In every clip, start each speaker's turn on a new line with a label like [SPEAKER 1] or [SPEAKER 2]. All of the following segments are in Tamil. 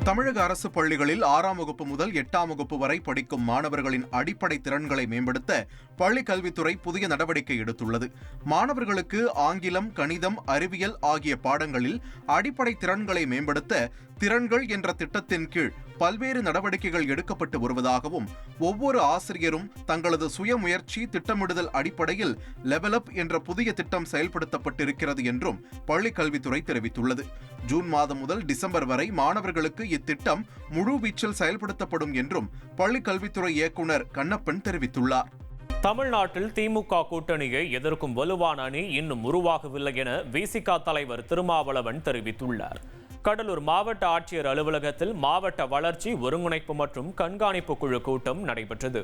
[SPEAKER 1] தமிழக அரசு பள்ளிகளில் 6ஆம் வகுப்பு முதல் 8ஆம் வகுப்பு வரை படிக்கும் மாணவர்களின் அடிப்படை திறன்களை மேம்படுத்த பள்ளிக் கல்வித்துறை புதிய நடவடிக்கை எடுத்துள்ளது. மாணவர்களுக்கு ஆங்கிலம், கணிதம், அறிவியல் ஆகிய பாடங்களில் அடிப்படை திறன்களை மேம்படுத்த திறன்கள் என்ற திட்டத்தின் கீழ் பல்வேறு நடவடிக்கைகள் எடுக்கப்பட்டு வருவதாகவும், ஒவ்வொரு ஆசிரியரும் தங்களது சுயமுயற்சி திட்டமிடுதல் அடிப்படையில் லெவல் அப் என்ற புதிய திட்டம் செயல்படுத்தப்பட்டிருக்கிறது என்றும் பள்ளிக் கல்வித்துறை தெரிவித்துள்ளது. ஜூன் மாதம் முதல் டிசம்பர் வரை மாணவர்களுக்கு இத்திட்டம் முழுவீச்சில் செயல்படுத்தப்படும் என்றும் பள்ளிக் கல்வித்துறை இயக்குநர் கண்ணப்பன் தெரிவித்துள்ளார்.
[SPEAKER 2] தமிழ்நாட்டில் திமுக கூட்டணியை எதிர்க்கும் வலுவான அணி இன்னும் உருவாகவில்லை என விசிக தலைவர் திருமாவளவன் தெரிவித்துள்ளார். கடலூர் மாவட்ட ஆட்சியர் அலுவலகத்தில் மாவட்ட வளர்ச்சி ஒருங்கிணைப்பு மற்றும் கண்காணிப்பு குழு கூட்டம் நடைபெற்றது.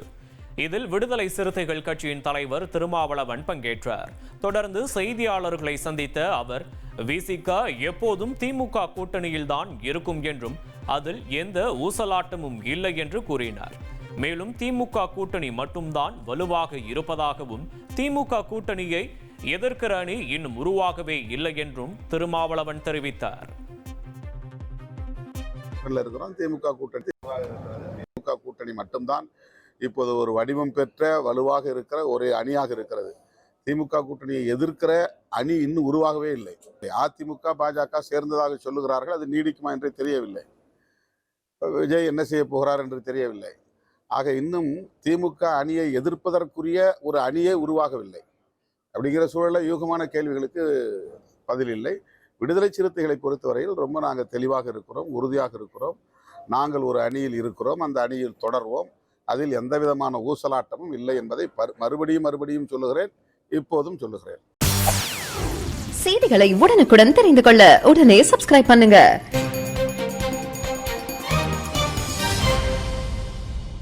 [SPEAKER 2] இதில் விடுதலை சிறுத்தைகள் கட்சியின் தலைவர் திருமாவளவன் பங்கேற்றார். தொடர்ந்து செய்தியாளர்களை சந்தித்த அவர், விசிக எப்போதும் திமுக கூட்டணியில்தான் இருக்கும் என்றும் அதில் எந்த ஊசலாட்டமும் இல்லை என்று கூறினார். மேலும் திமுக கூட்டணி மட்டும்தான் வலுவாக இருப்பதாகவும், திமுக கூட்டணியை எதிர்க்கிற அணி இன்னும் உருவாகவே இல்லை என்றும் திருமாவளவன் தெரிவித்தார்.
[SPEAKER 3] திமுக கூட்டணி மட்டும்தான் இப்போது ஒரு வடிவம் பெற்ற வலுவாக இருக்கிற ஒரு அணியாக இருக்கிறது. திமுக கூட்டணியை எதிர்க்கிற அணி இன்னும் உருவாகவே இல்லை. அதிமுக பாஜக சேர்ந்ததாக சொல்லுகிறார்கள், அது நீடிக்குமா என்று தெரியவில்லை. விஜய் என்ன செய்ய போகிறார் என்று தெரியவில்லை. ஆக இன்னும் திமுக அணியை எதிர்ப்பதற்குரிய ஒரு அணியே உருவாகவில்லை. அப்படிங்கிற சூழலில் யூகமான கேள்விகளுக்கு பதில் இல்லை. விடுதலை சிறுத்தைகளை பொறுத்தவரையில் ரொம்ப நாங்கள் தெளிவாக இருக்கிறோம், உறுதியாக இருக்கிறோம். நாங்கள் ஒரு அணியில் இருக்கிறோம், அந்த அணியில் தொடர்வோம். அதில் எந்த விதமான ஊசலாட்டமும் இல்லை என்பதை மறுபடியும் சொல்லுகிறேன், இப்போதும் சொல்லுகிறேன்.
[SPEAKER 4] செய்திகளை உடனுக்குடன் தெரிந்து கொள்ள உடனே சப்ஸ்கிரைப் பண்ணுங்க.